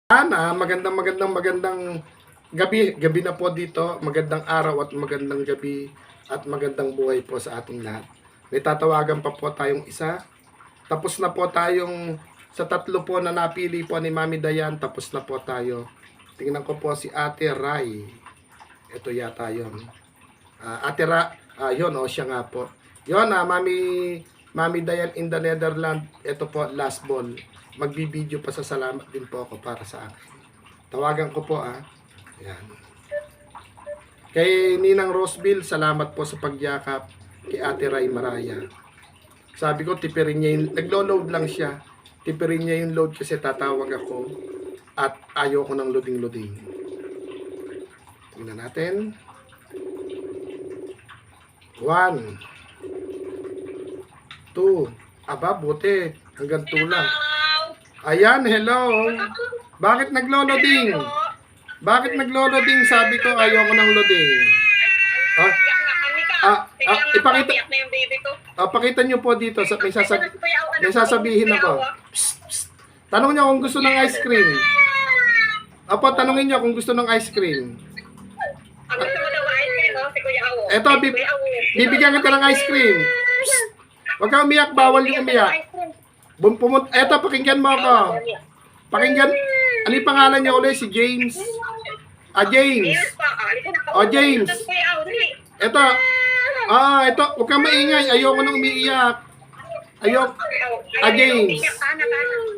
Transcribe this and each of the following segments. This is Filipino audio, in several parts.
Magandang gabi na po dito. Magandang araw at magandang gabi at magandang buhay po sa ating lahat. May tatawagan pa po tayong isa. Tapos na po tayong sa tatlo po na napili po ni Mami Dayan. Tapos na po tayo. Tingnan ko po si Ate Rai. Ito yata yun. Ate Rai, yun siya nga po. Yun, Mami Dayan in the Netherlands. Ito po, last ball. Magbibideo pa sa salamat din po ako para sa akin. Tawagan ko po Ayan. Kay Ninang Roseville, salamat po sa pagyakap. Kay Ate Rai Maraya. Sabi ko, tipirin niya yung, naglo-load lang siya. Tipirin niya yung load kasi tatawag ako. At ayaw ko ng loading-loading. Tingnan natin. 1 2 Aba, buti. Hanggang 2 lang. Ayan, hello. Bakit naglo-loading? Bakit naglo-loading? Sabi ko, ayoko ng loading. Pakita nyo po dito. May sasabihin ako. Psst, psst. Tanong nyo kung gusto ng ice cream. Tanongin nyo kung gusto ng ice cream. Ang gusto mo daw ice cream, si Kuya Awo. Eto, bibigyan kita ng ice cream. Psst. Huwag kang umiyak, bawal yung umiyak. Eto, pakinggan mo ako. Pakinggan. Ano yung pangalan niya ulit? Si James. James. James. Ito. Ito. Huwag kang maingay. Ayoko nang umiiyak. James.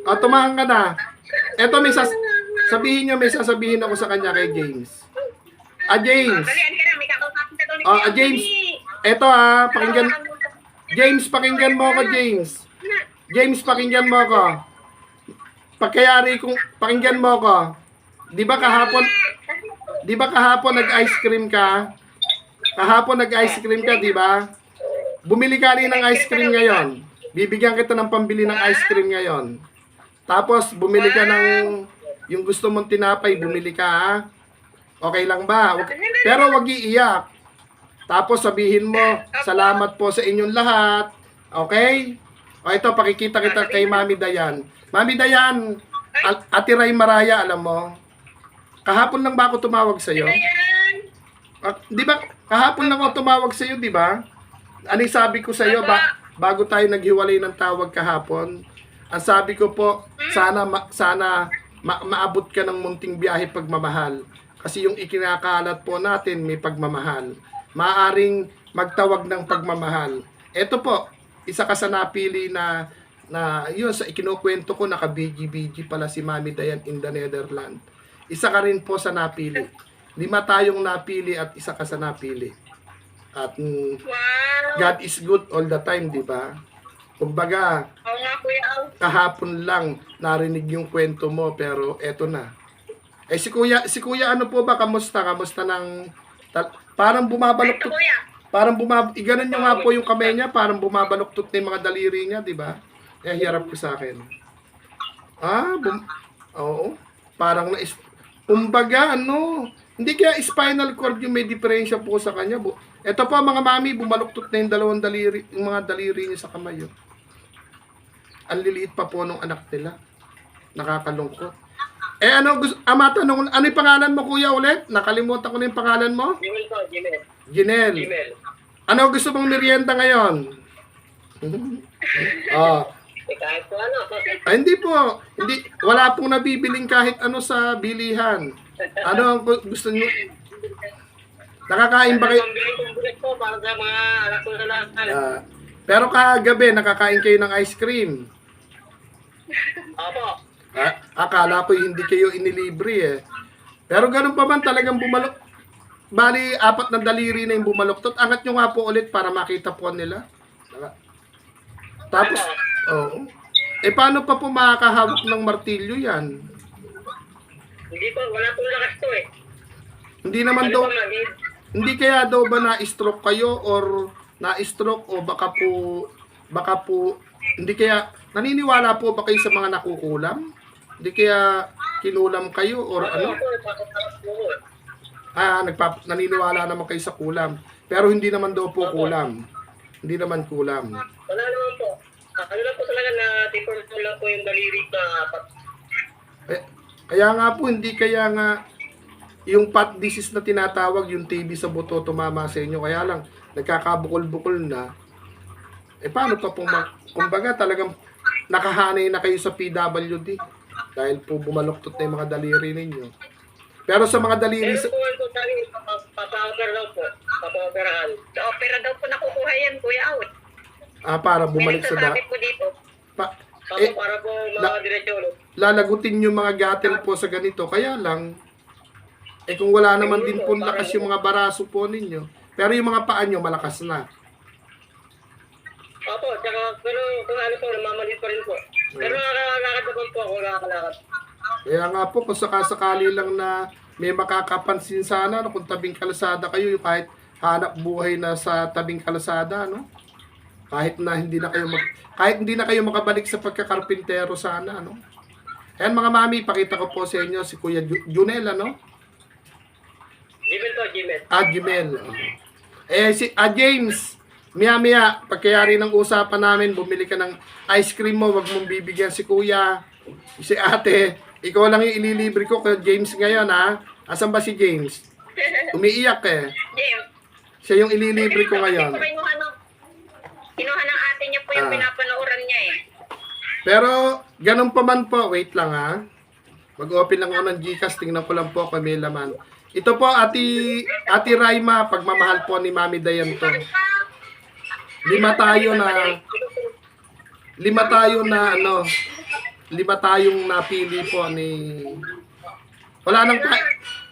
Tumahan ka na. Ito, may sasabihin ako sa kanya kay James. James. James. Ito pakinggan. James, pakinggan mo ako, James. James, pakinggan mo ako. Pakinggan mo ako. Di ba kahapon nag-ice cream ka? Kahapon nag-ice cream ka, di ba? Bumili ka rin ng ice cream ngayon. Bibigyan kita ng pambili ng ice cream ngayon. Tapos, bumili ka ng yung gusto mong tinapay, bumili ka, Okay lang ba? Pero wag iiyak. Tapos sabihin mo, salamat po sa inyong lahat. Okay? Ito, pakikita kita kay Mami Dayan. Mami Dayan, Ate Rai Maraya, alam mo, kahapon lang ba ako tumawag sa'yo? Di ba? Kahapon lang ako tumawag sa'yo, di ba? Ano yung sabi ko sa'yo bago tayo naghiwalay ng tawag kahapon? Ang sabi ko po, sana maabot ka ng munting biyahe pagmamahal. Kasi yung ikinakalat po natin may pagmamahal. Maaring magtawag ng pagmamahal. Ito po, isa ka sa napili na yun, sa ikinukwento ko, naka-BG pala si Mami Dayan in the Netherlands. Isa ka rin po sa napili. 5 tayong napili at isa ka sa napili. At God is good all the time, di ba? Kumbaga, kahapon lang narinig yung kwento mo, pero eto na. Si Kuya ano po ba, kamusta ng parang bumabaluktot. Iganon nyo nga po yung kamay niya, parang bumabaluktot na yung mga daliri niya, di ba? Hirap ko sa akin. Oo. Parang kumbaga, hindi kaya spinal cord yung may diferensya po sa kanya. Ito po mga mami, bumaluktot na yung mga daliri niya sa kamay. Ang liliit pa po nung anak nila. Nakakalungkot. Matanong, ano yung pangalan mo, kuya, ulit? Nakalimutan ko na yung pangalan mo? Jinel. Ano gusto mong merienda ngayon? Kahit po ano. Hindi po. Wala pong nabibiling kahit ano sa bilihan. Ano ang gusto niyo? Nakakain ba kayo? Para sa mga anak ko na lang. Pero kagabi, nakakain kayo ng ice cream. Opo. Akala ko hindi kayo inilibre Pero ganun pa man, talagang bumalok. Bali, 4 na daliri na yung bumaloktot. Angat nyo nga po ulit para makita po nila. Tapos, paano pa po makakahawak ng martilyo yan? Hindi po, wala pong lakas to Hindi naman daw, hindi kaya daw ba na-stroke kayo or na-stroke o baka po, hindi kaya, naniniwala po ba kayo sa mga nakukulam? Hindi kaya kinulam kayo or ano? Naniniwala naman kayo sa kulam. Pero hindi naman daw po kulam. Hindi naman kulam. Wala naman po. Ano lang po talaga na tipon lang po yung daliri na Kaya nga po, hindi kaya nga yung pot disease na tinatawag, yung TB sa buto tumama sa inyo. Kaya lang, nagkakabukol-bukol na. Paano pa pong, kumbaga talagang nakahanay na kayo sa PWD. Dahil po bumaluktot na yung mga daliri ninyo. Pero sa mga daliri, Meron po ito tayo, papa-opera daw po. Papa-operahan. Sa opera daw po nakukuha yan, Kuya Aw. para bumalik May sa nagsasabi po dito. Para po mga diretsyon. lalagutin yung mga gatel po sa ganito. Kaya lang, kung wala naman din po lakas yung mga baraso po ninyo. Pero yung mga paa nyo, malakas na. Opo, tsaka, pero kung ano po, namamalit pa rin po. Pero nakakalakad naman po ako, nakakalakad. Kaya nga po, kung sakasakali lang na may makakapansin sana, no, kung tabing kalsada kayo, yung kahit hanap buhay na sa tabing kalsada, no? Kahit hindi na kayo makabalik sa pagkakarpintero sana, no? Ayan mga mami, pakita ko po sa inyo si Kuya Junel, ano? Gmail po, Gmail. Gmail. James, Mia, pagkayari ng usapan namin, bumili ka ng ice cream mo, wag mong bibigyan si kuya, si ate. Ikaw lang yung ililibre ko kay James ngayon, ha? Asan ba si James? Umiiyak eh. James. Siya yung ililibre ko ngayon. Kinuha ng ate niya po yung Ah. pinapanooran niya eh. Pero, ganun pa man po. Wait lang, ha? Mag-open lang ako ng Gcash. Tingnan ko lang po kung may laman. Ito po, Ati Raima, pagmamahal po ni Mami Dayan to. Lima tayong napili po ni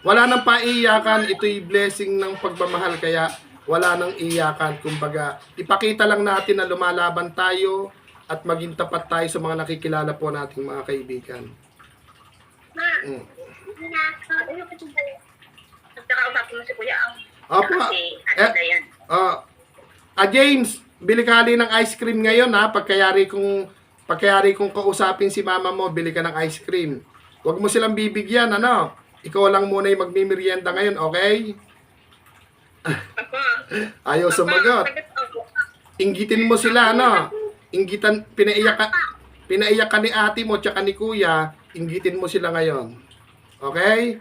wala nang paiyakan, ito'y blessing ng pagmamahal kaya wala nang iyakan. Kumbaga, ipakita lang natin na lumalaban tayo at maging tapat tayo sa mga nakikilala po nating mga kaibigan. Mm. At saka usapin mo si Kuya Aw. Opo. Kasi ano na yan. James, bili ka rin ng ice cream ngayon ha. Pagkayari kong kausapin si mama mo, bili ka ng ice cream. Huwag mo silang bibigyan, ano? Ikaw lang muna yung magmimerienda ngayon, okay? Papa. Ayaw sumagot. Inggitin mo sila, ano? Pinaiyak ka ni ate mo tsaka ni kuya, inggitin mo sila ngayon. Okay?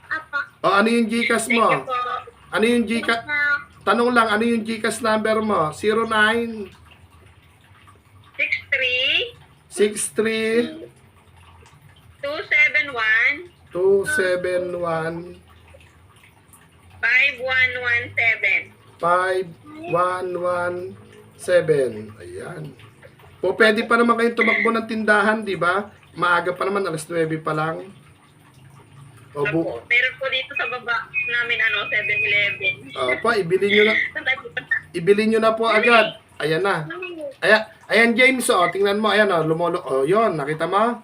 Apa. O, ano yung Gcash mo? Thank you po. Ano yung Gcash? Tanong lang, ano yung Gcash number mo? 09 63 63 271 271 5117. 5117. Ayan. Po, pwede pa naman kayong tumakbo ng tindahan, di ba? Maaga pa naman, alas 9 pa lang. O, Opo. Meron po dito sa baba namin 7-Eleven. Opo, Saan tayo pupunta? ibili nyo na po agad. Ayan na. Ayan James, tingnan mo, ayan yun, nakita mo?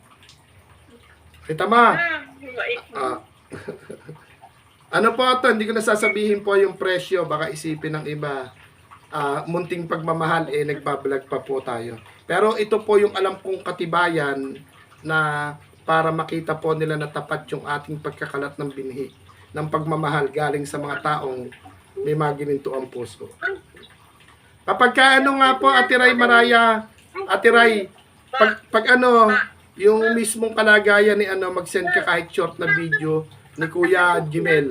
Kita mo? Mabait mo. Ano po ito, hindi ko nasasabihin po yung presyo, baka isipin ng iba. Munting pagmamahal, nagbablog pa po tayo. Pero ito po yung alam kong katibayan na para makita po nila na tapat yung ating pagkakalat ng binhi ng pagmamahal galing sa mga taong may magininto ang puso. Kapag nga po, Ate Ray Maraya, Ate Ray, pag yung mismong kalagayan ni mag-send ka kahit short na video ni Kuya Jimel.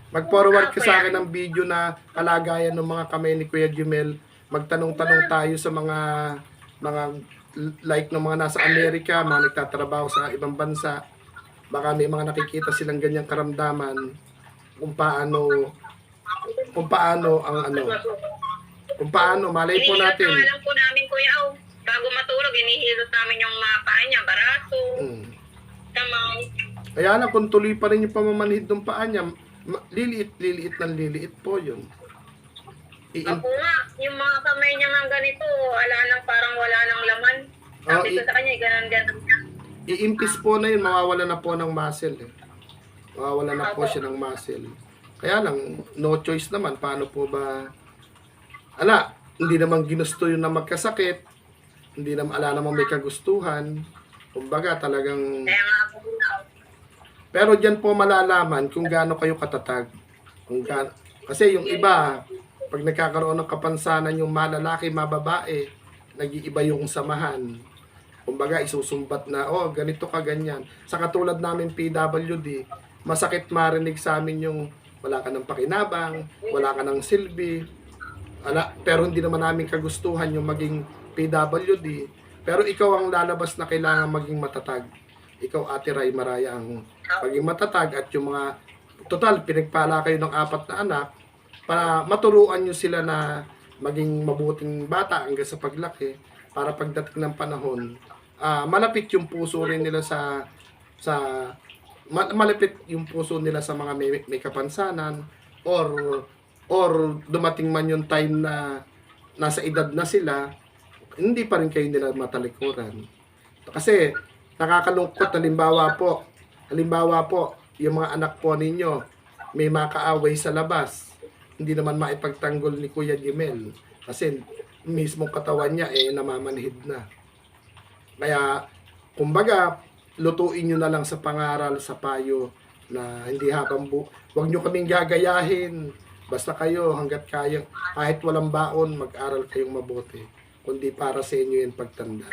Mag-forward ka sa akin ng video na kalagayan ng mga kamay ni Kuya Jimel. Magtanong-tanong tayo sa mga like ng mga nasa Amerika, mga nagtatrabaho sa ibang bansa. Baka may mga nakikita silang ganyang karamdaman kung paano malay po natin. Hinihilot lang po namin, Kuya Aw. Bago matulog, hinihilot namin yung mga paa niya, barato, kamay. Kaya lang, kung tuloy pa rin yung pamamanhid ng paa niya, liliit po yun. Ako nga, yung mga kamay niya nga ganito, parang wala nang laman. Sabi ko sa kanya, ganon-ganon niya. Iimpis po na yun, mawawala na po ng muscle. Mawawala na po siya ng muscle. Kaya lang, no choice naman. Paano po ba? Hindi naman ginusto yun na magkasakit. Hindi naman, namang may kagustuhan. Kumbaga talagang... Kaya nga ako na. Pero dyan po malalaman kung gaano kayo katatag. Kasi yung iba, pag nagkakaroon ng kapansanan yung malalaki, mababae, nag-iiba yung samahan. kumbaga isusumbat na, oh, ganito ka, ganyan. Sa katulad namin PWD, masakit marinig sa amin yung wala ka ng pakinabang, wala ka ng silbi, pero hindi naman namin kagustuhan yung maging PWD. Pero ikaw ang lalabas na kailangan maging matatag. Ikaw, Ate Ray Maraya, ang maging matatag at yung mga, total, pinagpala kayo ng 4 na anak para maturuan nyo sila na maging mabuting bata hanggang sa paglaki para pagdating ng panahon, malapit yung puso rin nila malapit yung puso nila sa mga may kapansanan or dumating man yung time na nasa edad na sila, hindi pa rin kayo nila matalikuran. Kasi nakakalungkot, halimbawa po, yung mga anak po ninyo may makaaway sa labas, hindi naman maipagtanggol ni Kuya Jimel kasi mismong katawan niya namamanhid na. Kaya kumbaga lutuin nyo na lang sa pangaral, sa payo na hindi wag nyo kaming gagayahin. Basta kayo hanggat kaya, kahit walang baon, mag-aral kayong mabuti. Kundi para sa inyo yung pagtanda.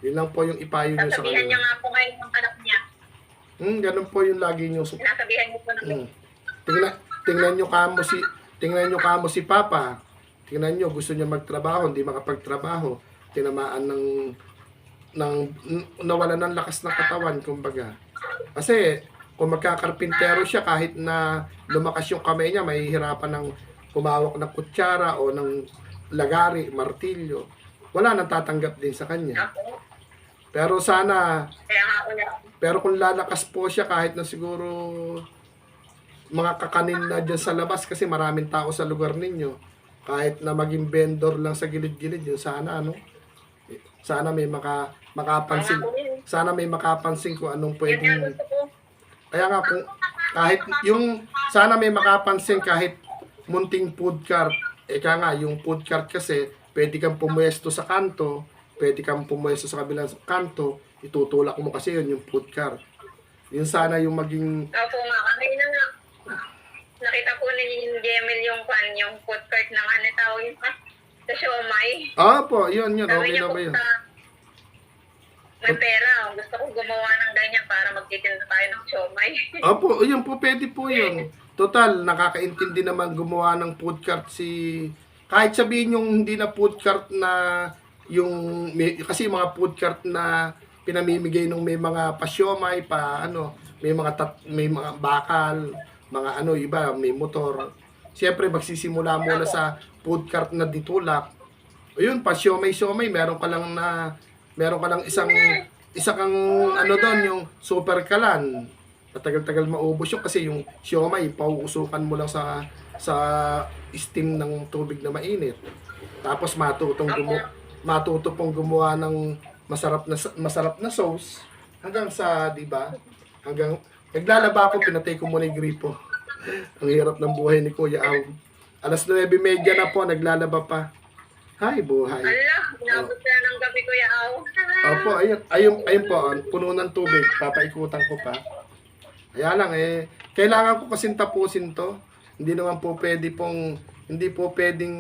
Yun lang po yung ipayo nyo sa Sasabihan niya kanila. nga po ngayon ng anak niya. Ganun po yung lagi nyo. Sinasabihan niyo po ng Tingnan nyo kamo si Papa. Tingnan nyo, gusto niya magtrabaho, hindi makapagtrabaho. Tinamaan nawalan ng lakas ng katawan, kumbaga. Kasi, kung magkakarpintero siya, kahit na lumakas yung kamay niya, mahihirapan ng kumawak ng kutsara o ng lagari, martilyo. Wala nang tatanggap din sa kanya. Pero sana, Kaya nga wala. pero kung lalakas po siya, kahit na siguro mga kakanin na dyan sa labas, kasi maraming tao sa lugar ninyo, kahit na maging vendor lang sa gilid-gilid, yun sana, sana may makapansin, sana may makapansin kung anong Yun nga pwedeng, gusto ko. kaya nga kung, kahit yung, sana may makapansin kahit munting food cart, nga, yung food cart kasi, pwede kang pumuesto sa kanto, pwede kang pumuesto sa kabilang kanto, itutulak mo kasi yun, yung food cart. Yun sana yung maging, Opo nga, kanina nga. Nakita ko ni Gemel yung food cart ng tawag yun sa siomay. po, yun, Sabi okay niya na po ba yun? may pera. Gusto ko gumawa ng ganyan para magtitinda tayo ng siomay. Opo, yun po, pwede po yun. Total, nakakaintindi naman gumawa ng food cart kahit sabihin yung hindi na food cart na kasi mga food cart na pinamimigay nung may mga pasyomay, may mga bakal, mga iba, may motor. Siyempre, magsisimula muna sa food cart na ditulak. Ayun, pasyomay, meron ka lang isang doon, yung super kalan. Matagal-tagal maubos yun kasi yung siomay, pauusukan mo lang sa steam ng tubig na mainit. Tapos matuto pong gumawa ng masarap na sauce hanggang sa, di ba? Hanggang naglalaba ako, pinatay ko muna yung gripo. Ang hirap ng buhay ni Kuya Aw. 9:30 na po, naglalaba pa. Hay, buhay. Ala, inabot na ng gabi Kuya Aw. Opo, ayun po, puno ng tubig, papaikutan ko pa. Kaya lang kailangan ko kasing tapusin to. Hindi po pwedeng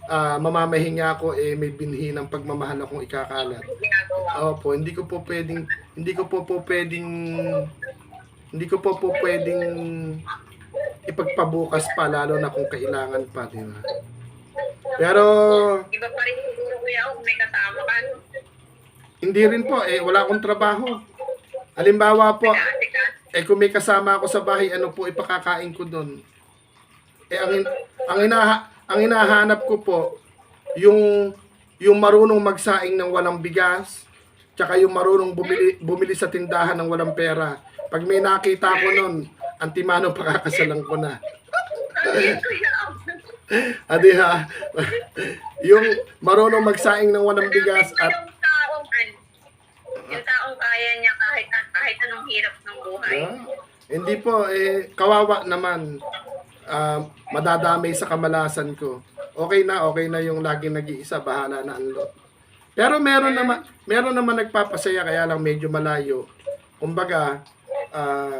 mamamahinga ako may binhi ng pagmamahal akong ikakalat. Ginagawa. Opo, hindi ko po pwedeng ipagpabukas pa, lalo na kung kailangan pa, di ba? Pero Iba pa rin siguro Kuya Aw kung may kasama ka. No? hindi rin po, wala akong trabaho. Halimbawa po, Kasi kung may kasama ako sa bahay, ano po ipakakain ko doon? Ang hinahanap ko po, yung marunong magsaing ng walang bigas, tsaka yung marunong bumili sa tindahan ng walang pera. Pag may nakita ko nun, antimano pakakasalan ko na. Kuya Aw. Adi ha, yung marunong magsaing ng walang bigas at Yung taong kaya niya kahit anong hirap ng buhay. hindi po, kawawa naman. Madadamay sa kamalasan ko. Okay na yung laging nag-iisa, bahala na ang lot. Pero meron naman nagpapasaya, kaya lang medyo malayo. Kumbaga,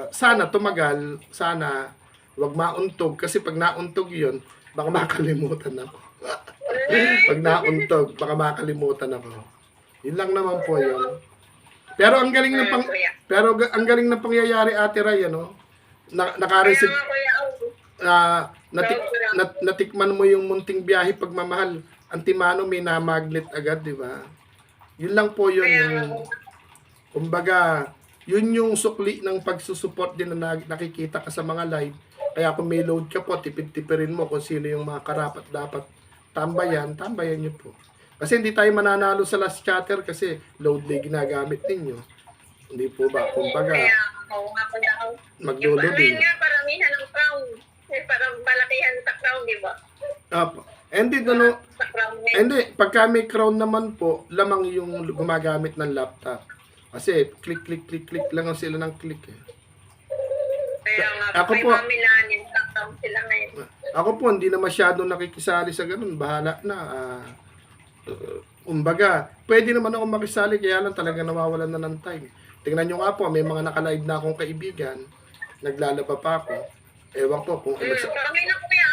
sana tumagal, sana wag mauntog, kasi pag nauntog yun, baka makalimutan ako. Pag nauntog, baka makalimutan ako. Yun lang naman po yun. Pero ang galing ng Kuya. ang galing ng pangyayari, Ate Ray, ano? Kaya Naka-receive nga, Kuya, natikman mo yung munting biyahe pagmamahal. Antimano may na-magnet agad, di ba? Yun lang po yun. Yung, kumbaga, yun yung sukli ng pagsusupport din na nakikita ka sa mga live. Kaya kung may load ka po, tipid-tipirin mo kung sino yung mga karapat dapat tambayan nyo po. Kasi hindi tayo mananalo sa last chatter kasi load day ginagamit ninyo. Hindi po ba? Kumbaga, Kaya, oo nga po daw. maglolo Yung din. nga, paramihan ng crown. Parang malakihan sa crown, di ba? Apo. Hindi, ano, Sa crown niya. hindi, pagka may crown naman po, lamang yung gumagamit ng laptop. Kasi click lang sila ng click eh. Kaya nga, Ako kay po. Mami Lanin, sa crown sila ngayon. Ako po, hindi na masyado nakikisali sa ganun. Bahala na. Umbaga, pwede naman ako makisali, kaya lang talaga nawawalan na ng time. Tingnan nyo nga po, may mga naka-live na akong kaibigan. Naglalaba pa ako. Ewan ko kung ano sa... Kami na kuya,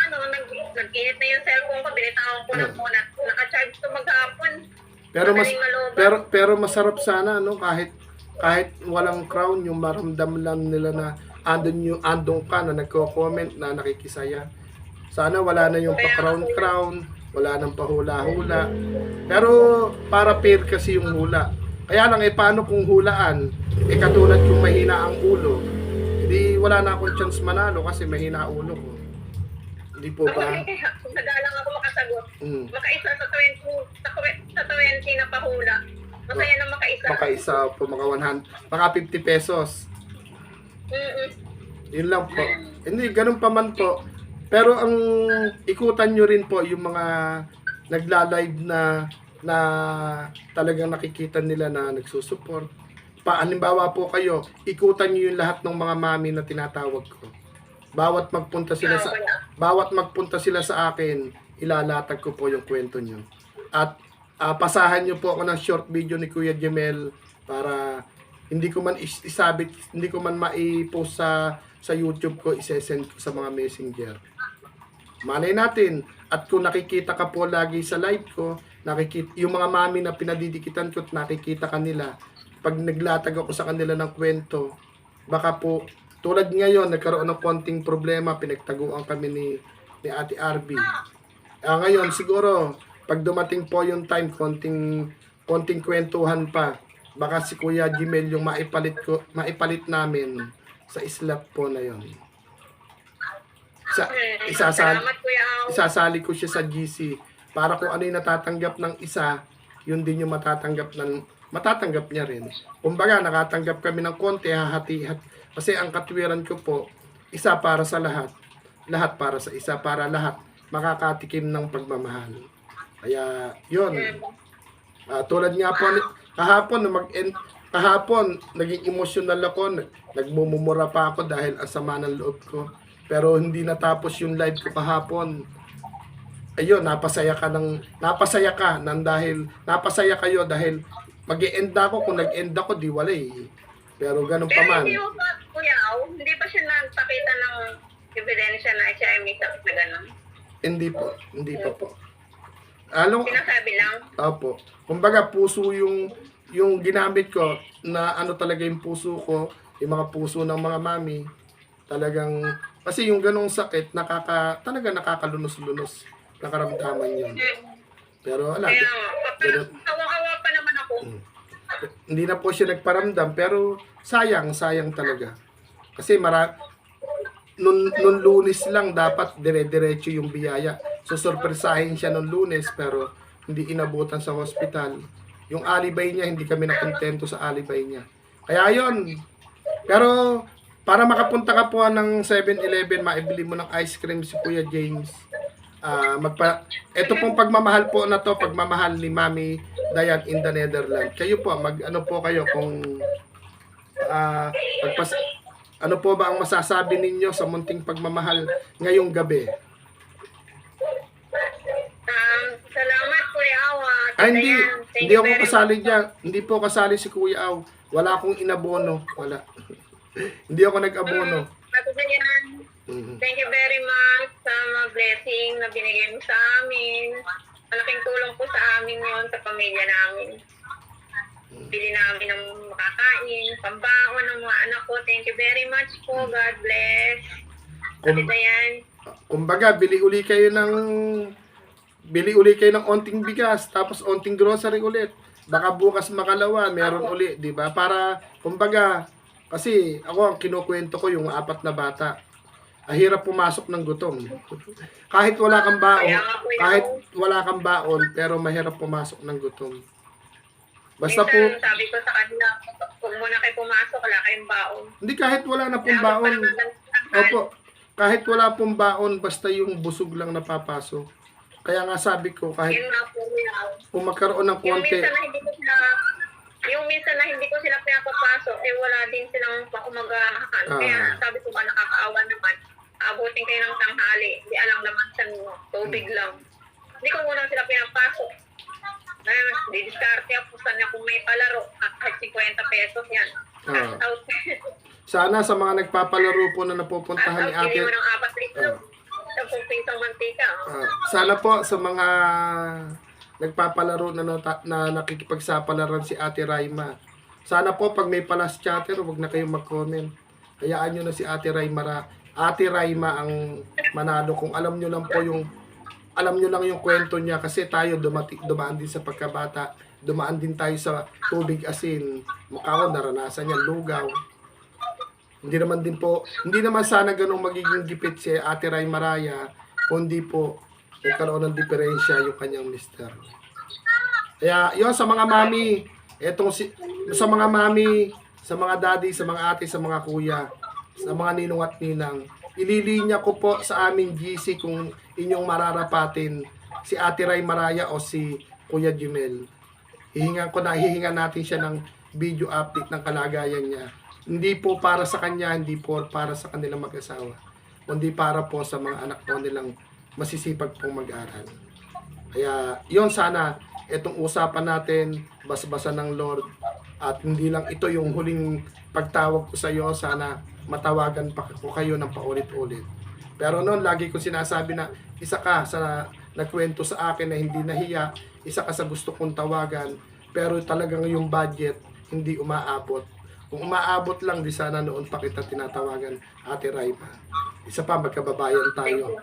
nag-init na yung cellphone ko, binitawan ko na muna. Naka-charge to maghapon. Pero masarap sana, no? Kahit walang crown, yung maramdam lang nila na andong ka na nagko-comment na nakikisaya. Sana wala na yung pa-crown, wala nang pahula-hula. Pero para fair kasi yung hula. Kaya lang paano kung hulaan? Katulad kung mahina ang ulo. Hindi wala na akong chance manalo kasi mahina ang ulo ko. Hindi po ba? Nagalang ako makasagot. Makaisa sa 20 na pahula. Masaya na makaisa. Makaisa po, maka 50 pesos. Yun lang po. Hindi, ganun pa man po. Pero ang ikutan nyo rin po yung mga nagla-live na talagang nakikita nila na nagsusupport. Halimbawa po kayo, ikutan nyo yung lahat ng mga mami na tinatawag ko. Bawat magpunta sila sa akin, ilalatag ko po yung kwento nyo. At pasahan nyo po ako ng short video ni Kuya Jemel para hindi ko man isabit, hindi ko man mai-post sa YouTube ko, isesend ko sa mga messenger. Malay natin, at kung nakikita ka po lagi sa live ko, yung mga mami na pinadidikitan ko at nakikita kanila, pag naglatag ako sa kanila ng kwento, baka po, tulad ngayon, nagkaroon ng konting problema, pinagtaguan kami ni Ate Arby. Ngayon, siguro, pag dumating po yung time, konting kwentuhan pa, baka si Kuya Jimel yung maipalit namin sa slot po na yon. Salamat kuya. Isasali ko siya sa GC para kung ano yung natatanggap ng isa, yun din yung matatanggap niya rin. Kumbaga, nakatanggap kami ng konti, hahati. Kasi ang katwiran ko po, isa para sa lahat para sa isa, para lahat makakatikim ng pagmamahal. Kaya, yun. Tulad nga po, kahapon, naging emotional ako, nagmumura pa ako dahil ang sama ng loob ko. Pero hindi natapos yung live ko kahapon. Ayun, napasaya kayo dahil mag-e-end ako. Kung nag-end ako, di wala eh. Pero ganun pa man. Hindi ba, kuya, hindi ba siya nagpakita ng ebidensya na siya ay may sakit na gano'n? Hindi pa po. Sinasabi lang? Opo. Kumbaga, puso yung ginamit ko na ano talaga yung puso ko, yung mga puso ng mga mami, talagang, kasi yung ganong sakit, talaga nakakalunos-lunos, nakaramdaman yun. Pero wala. Kawa-kawa pa naman ako. Hindi na po siya nagparamdam, pero sayang talaga. Kasi nung Lunes lang dapat dire-diretso yung biyaya. So surpresahin siya nung Lunes pero hindi inabutan sa hospital. Yung alibay niya, hindi kami nakontento sa alibay niya. Kaya yon. Pero para makapunta ka po ng 7-Eleven, maibili mo ng ice cream si Kuya James. Ito pong pagmamahal po na to, pagmamahal ni Mami Dayan in the Netherlands. Kayo po, ano po kayo kung ano po ba ang masasabi ninyo sa munting pagmamahal ngayong gabi? Salamat Kuya Awa. Hindi ako kasali diyan. Hindi po kasali si Kuya Aw. Wala akong inabono. Wala. Hindi ako nag-abono. Thank you very much sa mga blessing na binigay mo sa amin. Malaking tulong po sa amin yon, sa pamilya namin. bili namin ng makakain, pambaon ng mga anak ko. Thank you very much po. God bless. Ate Dayan. Kumbaga, bili uli kayo ng onting bigas, tapos onting grocery ulit. Baka bukas makalawa, meron uli, di ba? Para, kumbaga, kasi ako ang kinukwento ko yung 4 na bata. Ang hirap pumasok ng gutom. Kahit wala kang baon, pero mahirap pumasok ng gutom. Basta Minsan, po, sabi ko sa kanila, huwag muna kayo pumasok, wala kayong baon. hindi kahit wala na pong baon. Opo, kahit wala pong baon, basta yung busog lang napapasok. Kaya nga sabi ko, kahit Yun nga po nila. kung magkaroon ng Yung konti, minsan na hindi ko sila pinapapasok, eh wala din silang pakumagahan. Kaya sabi ko ba, nakakaawa naman. Abutin kayo ng tanghali. Hindi alam naman sa tubig lang. Hindi ko muna sila pinapasok. Didiskarte ako saan niya kung may palaro. Kahit 50 pesos yan. Out. sana sa mga nagpapalaro po na napupuntahan ni Out, ate, mo ng 4 litro. 10 pisong mantika. sana po sa mga nagpapalaro na nakikipagsapalaran si Ate Raima. Sana po pag may palas chatter, wag na kayong mag-comment. Hayaan nyo na si Ate Raima ang manalo. Kung alam nyo lang yung kwento niya, kasi tayo dumaan din sa pagkabata, dumaan din tayo sa tubig asin. Mukha ko naranasan yan, lugaw. Hindi naman sana ganung magiging gipit si Ate Raima Raya, kundi po nagkaroon ng diferensya yung kanyang mister. Kaya yun, sa mga mami, sa mga mami, sa mga daddy, sa mga ate, sa mga kuya, sa mga ninong at ninang, ililinya ko po sa aming GC kung inyong mararapatin si Ate Raima Raya o si Kuya Jumel. Hihingan natin siya ng video update ng kalagayan niya. Hindi po para sa kanya, hindi po para sa kanilang mag-asawa, kundi para po sa mga anak po nilang masisipag pong mag-aral. Kaya yun, sana itong usapan natin, basa-basa ng Lord, at hindi lang ito yung huling pagtawag ko sa iyo, sana matawagan pa ko kayo ng paulit-ulit. Pero noon, lagi ko sinasabi na isa ka sa nagkwento sa akin na hindi nahiya, isa ka sa gusto kong tawagan, pero talagang yung budget hindi umaabot. Kung umaabot lang, di sana noon pa kita tinatawagan, Ate Raima. Isa pa, magkababayan tayo.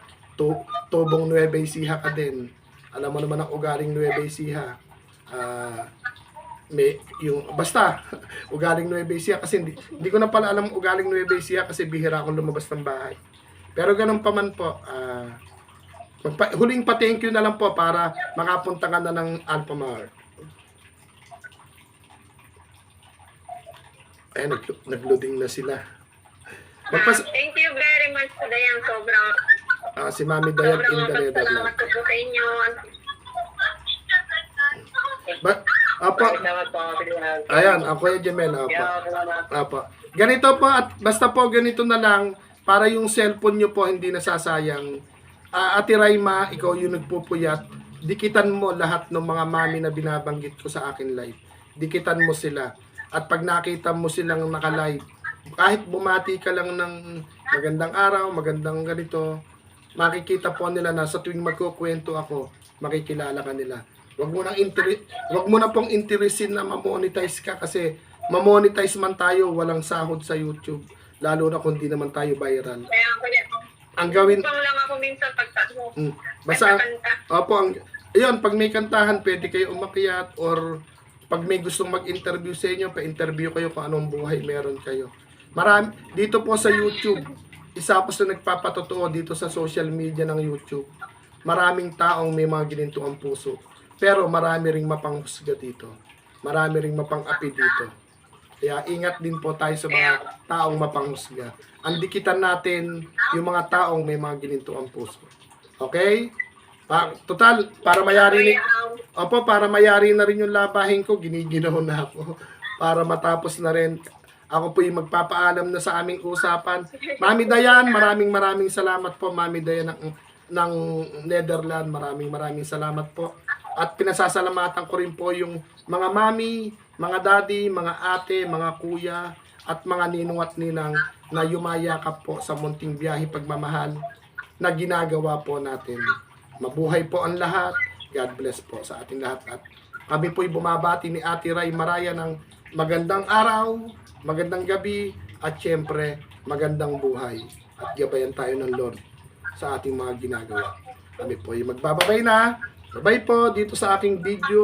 Tubong Nueva Ecija ka din. Alam mo naman ang ugaling Nueva Ecija. Basta, ugaling Nueva Ecija, kasi hindi ko na pala alam ugaling Nueva Ecija kasi bihira akong lumabas ng bahay. Pero ganun pa man po, huling pa-thank you na lang po para makapunta ka na ng Alphamar. Ay, nag-loading na sila. Thank you very much po, Dayan. Sobrang Si Mami Dayan in the salamat Netherlands. po sa inyo. Apo, ayan, ako yung Jamel. Apo. Ganito po, at basta po ganito na lang, para yung cellphone nyo po hindi nasasayang. Ate Raima, ikaw yung nagpupuyat. Dikitan mo lahat ng mga mami na binabanggit ko sa akin live. Dikitan mo sila. At pag nakita mo silang naka-live, kahit bumati ka lang ng magandang araw, magandang ganito, makikita po nila na sa tuwing magkukwento ako, makikilala ka nila. Wag mo na pong interesin na ma-monetize ka, kasi ma-monetize man tayo, walang sahod sa YouTube, lalo na kung di naman tayo viral. Kaya ako Ang gawin, lang ako minsan pagkano. basta, ayun, pag may kantahan, pwede kayo umakyat, or pag may gustong mag-interview sa inyo, pa-interview kayo kung anong buhay meron kayo. Dito po sa YouTube, isa po sa nagpapatotoo dito sa social media ng YouTube, maraming taong may mga ginintuang puso. Pero marami ring mapanghusga dito. Marami ring mapang-api dito. Kaya ingat din po tayo sa mga taong mapanghusga. Andikitan natin yung mga taong may mga ginintuang puso. Okay? Total, para mayari na rin yung labahin ko, giniginaw na ako. Para matapos na rin. Ako po yung magpapaalam na sa aming usapan. Mami Dayan, maraming salamat po, Mami Dayan ng Netherlands. Maraming salamat po. At pinasasalamatan ko rin po yung mga mami, mga daddy, mga ate, mga kuya, at mga ninong at ninang na yumayakap po sa munting biyahe pagmamahal na ginagawa po natin. Mabuhay po ang lahat. God bless po sa ating lahat at Kami po'y bumabati ni Ate Ray Maraya ng magandang araw, magandang gabi, at syempre, magandang buhay. At gabayan tayo ng Lord sa ating mga ginagawa. Kami po'y magbababay na. Bye-bye po dito sa aking video.